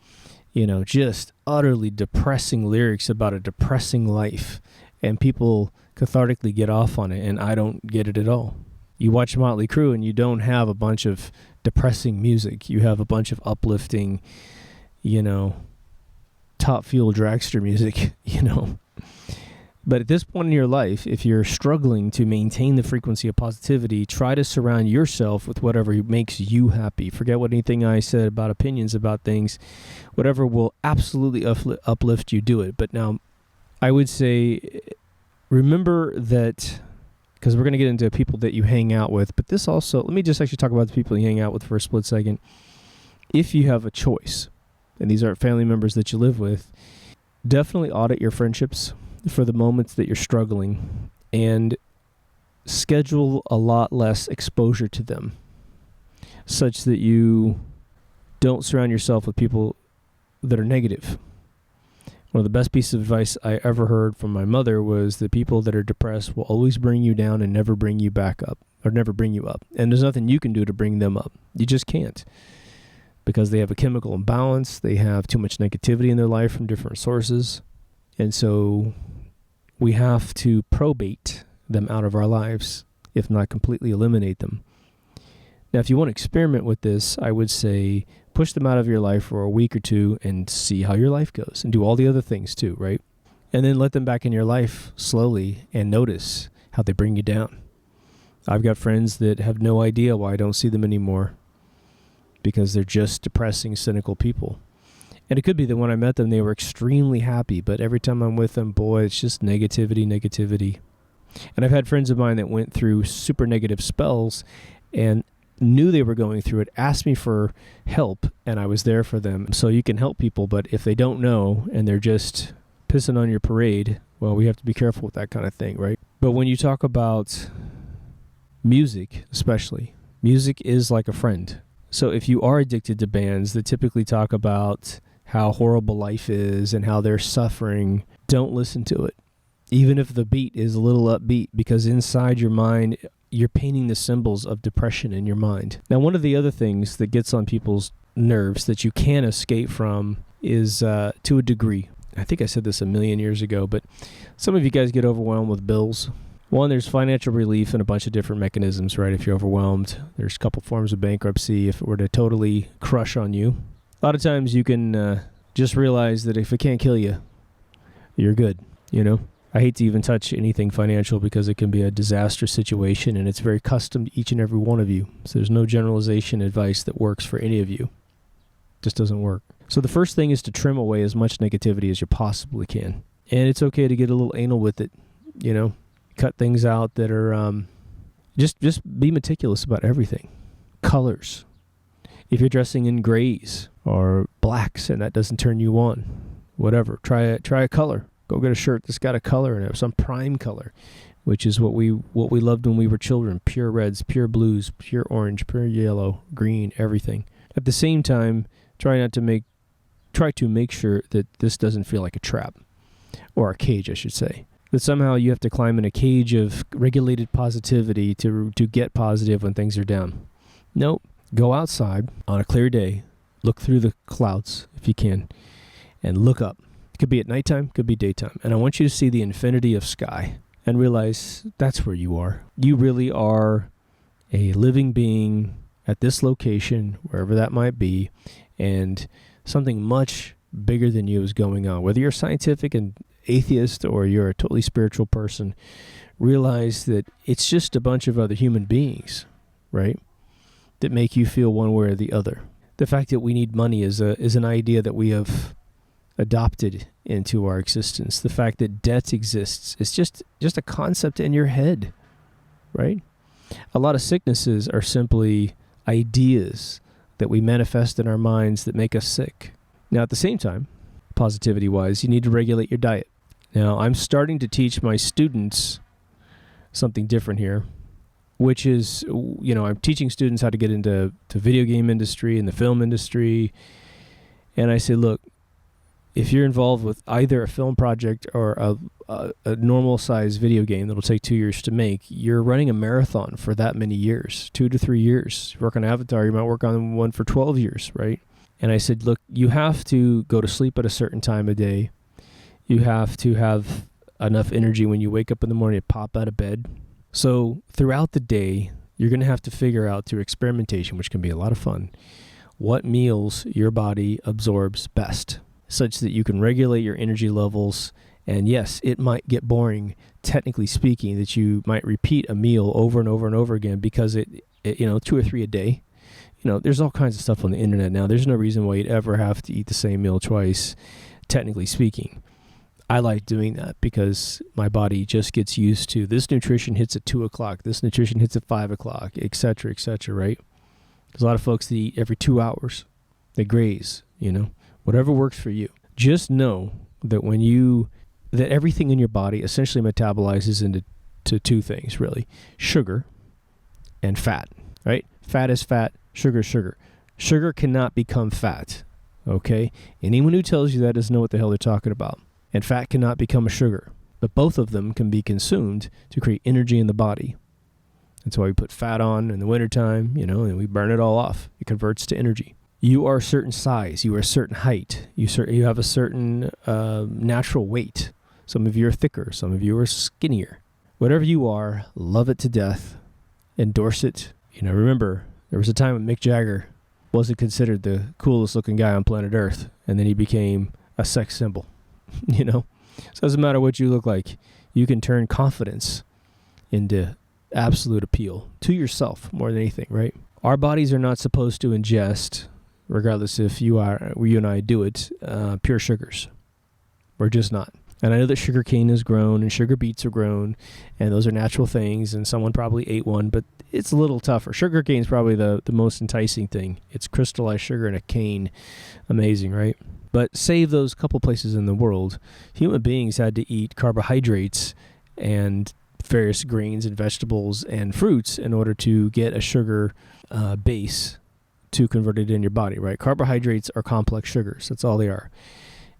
Just utterly depressing lyrics about a depressing life. And people cathartically get off on it, and I don't get it at all. You watch Motley Crue, and you don't have a bunch of depressing music. You have a bunch of uplifting, top fuel dragster music, But at this point in your life, if you're struggling to maintain the frequency of positivity, try to surround yourself with whatever makes you happy. Forget what anything I said about opinions about things. Whatever will absolutely uplift you, do it. But now, I would say remember that, because we're going to get into people that you hang out with, but this also, let me just actually talk about the people you hang out with for a split second. If you have a choice, and these aren't family members that you live with, definitely audit your friendships for the moments that you're struggling and schedule a lot less exposure to them, such that you don't surround yourself with people that are negative. One of the best pieces of advice I ever heard from my mother was that people that are depressed will always bring you down and never bring you back up, or never bring you up. And there's nothing you can do to bring them up. You just can't, because they have a chemical imbalance. They have too much negativity in their life from different sources. And so we have to probate them out of our lives, if not completely eliminate them. Now, if you want to experiment with this, I would say push them out of your life for a week or two and see how your life goes, and do all the other things too, right? And then let them back in your life slowly and notice how they bring you down. I've got friends that have no idea why I don't see them anymore, because they're just depressing, cynical people. And it could be that when I met them, they were extremely happy, but every time I'm with them, boy, it's just negativity. And I've had friends of mine that went through super negative spells and knew they were going through it, asked me for help, and I was there for them. So you can help people, but if they don't know and they're just pissing on your parade, well, we have to be careful with that kind of thing, right? But when you talk about music, especially, music is like a friend. So if you are addicted to bands that typically talk about how horrible life is and how they're suffering, don't listen to it, even if the beat is a little upbeat, because inside your mind, you're painting the symbols of depression in your mind. Now, one of the other things that gets on people's nerves that you can't escape from is, to a degree, I think I said this a million years ago, but some of you guys get overwhelmed with bills. One, there's financial relief and a bunch of different mechanisms, right? If you're overwhelmed, there's a couple forms of bankruptcy if it were to totally crush on you. A lot of times you can just realize that if it can't kill you, you're good, you know? I hate to even touch anything financial because it can be a disastrous situation, and it's very custom to each and every one of you. So there's no generalization advice that works for any of you. It just doesn't work. So the first thing is to trim away as much negativity as you possibly can. And it's okay to get a little anal with it, you know? Cut things out that are, just be meticulous about everything. Colors. If you're dressing in grays or blacks and that doesn't turn you on, whatever, try a color. Go get a shirt that's got a color in it, some prime color, which is what we loved when we were children. Pure reds, pure blues, pure orange, pure yellow, green, everything. At the same time, try to make sure that this doesn't feel like a trap, or a cage, I should say. That somehow you have to climb in a cage of regulated positivity to get positive when things are down. Nope. Go outside on a clear day, look through the clouds if you can, and look up. It could be at nighttime, could be daytime. And I want you to see the infinity of sky and realize that's where you are. You really are a living being at this location, wherever that might be, and something much bigger than you is going on. Whether you're scientific and atheist or you're a totally spiritual person, realize that it's just a bunch of other human beings, right, that make you feel one way or the other. The fact that we need money is an idea that we have adopted into our existence. The fact that debt exists is just a concept in your head, right? A lot of sicknesses are simply ideas that we manifest in our minds that make us sick. Now, at the same time, positivity-wise, you need to regulate your diet. Now, I'm starting to teach my students something different here, which is, I'm teaching students how to get into the video game industry and the film industry. And I say, look, if you're involved with either a film project or a normal-sized video game that'll take 2 years to make, you're running a marathon for that many years, 2 to 3 years. You work on Avatar, you might work on one for 12 years, right? And I said, look, you have to go to sleep at a certain time of day. You have to have enough energy when you wake up in the morning to pop out of bed. So throughout the day, you're going to have to figure out through experimentation, which can be a lot of fun, what meals your body absorbs best, such that you can regulate your energy levels. And yes, it might get boring, technically speaking, that you might repeat a meal over and over and over again because it 2 or 3 a day. There's all kinds of stuff on the internet now. There's no reason why you'd ever have to eat the same meal twice, technically speaking. I like doing that because my body just gets used to this nutrition hits at 2 o'clock, this nutrition hits at 5 o'clock, et cetera, right? There's a lot of folks that eat every 2 hours. They graze, whatever works for you. Just know that that everything in your body essentially metabolizes into two things, really. Sugar and fat, right? Fat is fat, sugar is sugar. Sugar cannot become fat, okay? Anyone who tells you that doesn't know what the hell they're talking about. And fat cannot become a sugar. But both of them can be consumed to create energy in the body. That's why we put fat on in the wintertime, and we burn it all off. It converts to energy. You are a certain size. You are a certain height. You have a certain natural weight. Some of you are thicker. Some of you are skinnier. Whatever you are, love it to death. Endorse it. Remember, there was a time when Mick Jagger wasn't considered the coolest looking guy on planet Earth, and then he became a sex symbol. So it doesn't matter what you look like. You can turn confidence into absolute appeal to yourself more than anything, right? Our bodies are not supposed to ingest, regardless if you and I do it, pure sugars. We're just not. And I know that sugar cane is grown and sugar beets are grown, and those are natural things, and someone probably ate one, but it's a little tougher. Sugar cane is probably the most enticing thing. It's crystallized sugar in a cane. Amazing, right? But save those couple places in the world, human beings had to eat carbohydrates and various grains and vegetables and fruits in order to get a sugar base to convert it in your body, right? Carbohydrates are complex sugars. That's all they are.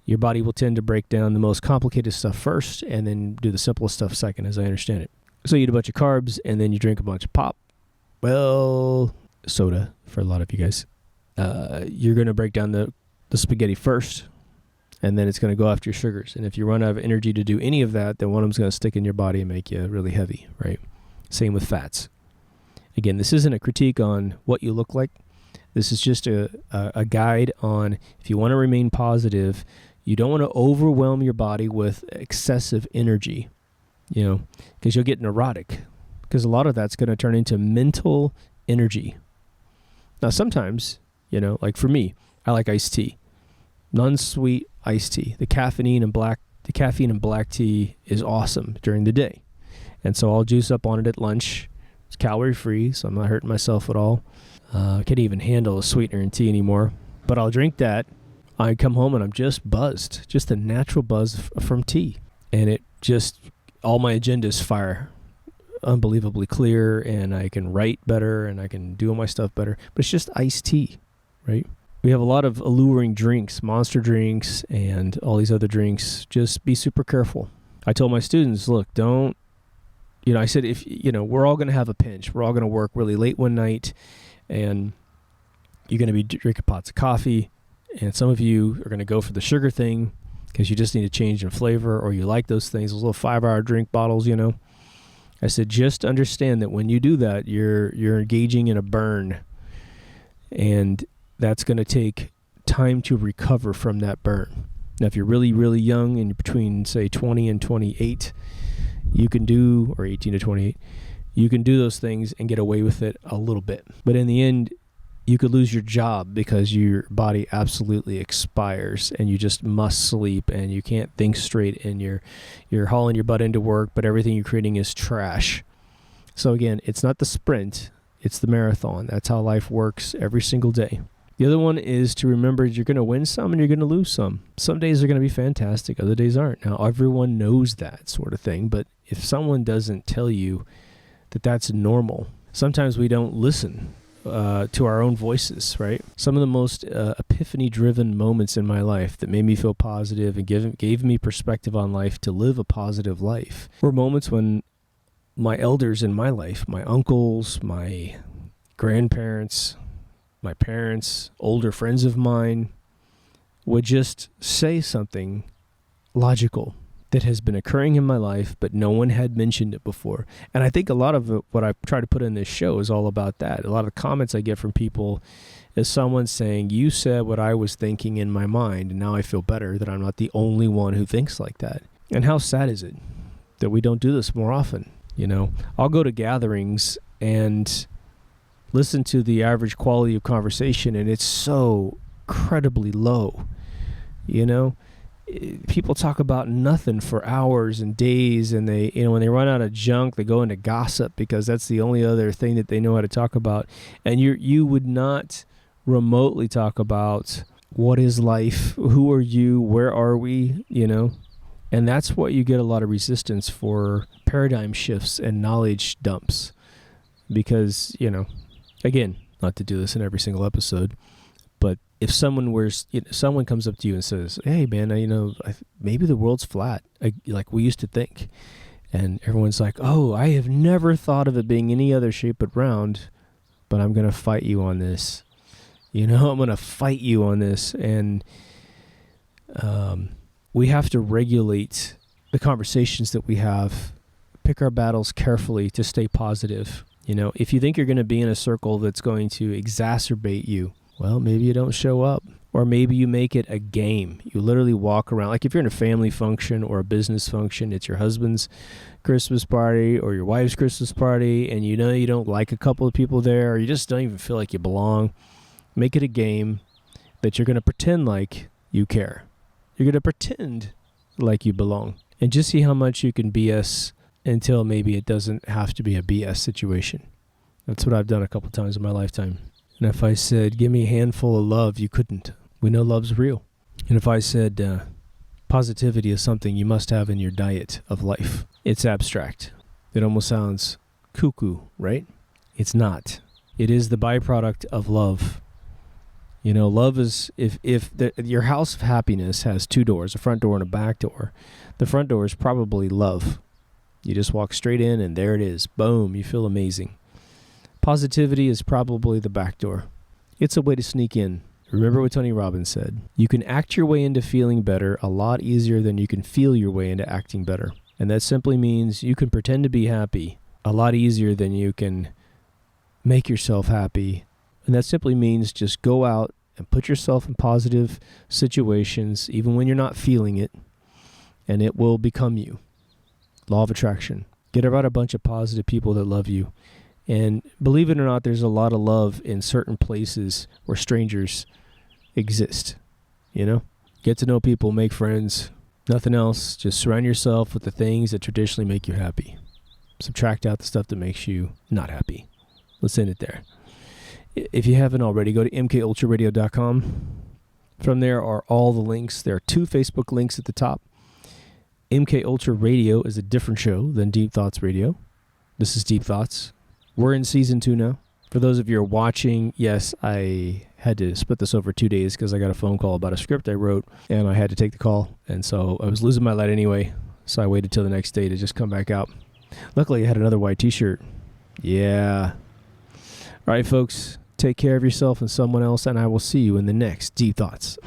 Your body will tend to break down the most complicated stuff first and then do the simplest stuff second, as I understand it. So you eat a bunch of carbs and then you drink a bunch of pop. Well, soda for a lot of you guys. You're going to break down the spaghetti first, and then it's going to go after your sugars. And if you run out of energy to do any of that, then one of them's going to stick in your body and make you really heavy, right? Same with fats. Again, this isn't a critique on what you look like. This is just a guide on if you want to remain positive, you don't want to overwhelm your body with excessive energy, because you'll get neurotic, because a lot of that's going to turn into mental energy. Now, sometimes, like for me, I like iced tea. Non-sweet iced tea. The caffeine in black tea is awesome during the day. And so I'll juice up on it at lunch. It's calorie free, so I'm not hurting myself at all. I can't even handle a sweetener in tea anymore. But I'll drink that. I come home and I'm just buzzed. Just a natural buzz from tea. And all my agendas fire unbelievably clear, and I can write better and I can do all my stuff better. But it's just iced tea, right? We have a lot of alluring drinks, monster drinks, and all these other drinks. Just be super careful. I told my students, look, I said, if, we're all going to have a pinch. We're all going to work really late one night, and you're going to be drinking pots of coffee, and some of you are going to go for the sugar thing because you just need a change in flavor, or you like those things, those little 5-hour drink bottles, I said, just understand that when you do that, you're engaging in a burn, and that's going to take time to recover from that burn. Now, if you're really, really young and you're between, say, 20 and 28, you can do, or 18 to 28, you can do those things and get away with it a little bit. But in the end, you could lose your job because your body absolutely expires and you just must sleep and you can't think straight and you're hauling your butt into work, but everything you're creating is trash. So again, it's not the sprint, it's the marathon. That's how life works every single day. The other one is to remember you're going to win some and you're going to lose some. Some days are going to be fantastic, other days aren't. Now, everyone knows that sort of thing, but if someone doesn't tell you that that's normal, sometimes we don't listen to our own voices, right? Some of the most epiphany-driven moments in my life that made me feel positive and gave me perspective on life to live a positive life were moments when my elders in my life, my uncles, my grandparents, my parents, older friends of mine, would just say something logical that has been occurring in my life, but no one had mentioned it before. And I think a lot of what I try to put in this show is all about that. A lot of comments I get from people is someone saying, you said what I was thinking in my mind, and now I feel better that I'm not the only one who thinks like that. And how sad is it that we don't do this more often? I'll go to gatherings and listen to the average quality of conversation, and it's so incredibly low, People talk about nothing for hours and days, and they, when they run out of junk, they go into gossip because that's the only other thing that they know how to talk about. And you would not remotely talk about what is life, who are you, where are we, and that's what you get a lot of resistance for, paradigm shifts and knowledge dumps. Because, again, not to do this in every single episode, but if someone comes up to you and says, hey man, maybe the world's flat, like we used to think. And everyone's like, oh, I have never thought of it being any other shape but round, but I'm going to fight you on this. I'm going to fight you on this. And we have to regulate the conversations that we have, pick our battles carefully to stay positive. If you think you're going to be in a circle that's going to exacerbate you, well, maybe you don't show up. Or maybe you make it a game. You literally walk around. Like if you're in a family function or a business function, it's your husband's Christmas party or your wife's Christmas party, and you don't like a couple of people there, or you just don't even feel like you belong. Make it a game that you're going to pretend like you care. You're going to pretend like you belong. And just see how much you can BS until maybe it doesn't have to be a BS situation. That's what I've done a couple times in my lifetime. And if I said, give me a handful of love, you couldn't. We know love's real. And if I said, positivity is something you must have in your diet of life, it's abstract. It almost sounds cuckoo, right? It's not. It is the byproduct of love. Love is, if your house of happiness has two doors, a front door and a back door, the front door is probably love. You just walk straight in and there it is. Boom, you feel amazing. Positivity is probably the back door. It's a way to sneak in. Remember what Tony Robbins said. You can act your way into feeling better a lot easier than you can feel your way into acting better. And that simply means you can pretend to be happy a lot easier than you can make yourself happy. And that simply means just go out and put yourself in positive situations, even when you're not feeling it, and it will become you. Law of attraction. Get around a bunch of positive people that love you. And believe it or not, there's a lot of love in certain places where strangers exist. Get to know people, make friends, nothing else. Just surround yourself with the things that traditionally make you happy. Subtract out the stuff that makes you not happy. Let's end it there. If you haven't already, go to mkultraradio.com. From there are all the links. There are 2 Facebook links at the top. MK Ultra Radio is a different show than Deep Thoughts Radio. This is Deep Thoughts. We're in season 2 now. For those of you who are watching, yes, I had to split this over 2 days because I got a phone call about a script I wrote, and I had to take the call. And so I was losing my light anyway, so I waited till the next day to just come back out. Luckily, I had another white t-shirt. Yeah. All right, folks, take care of yourself and someone else, and I will see you in the next Deep Thoughts.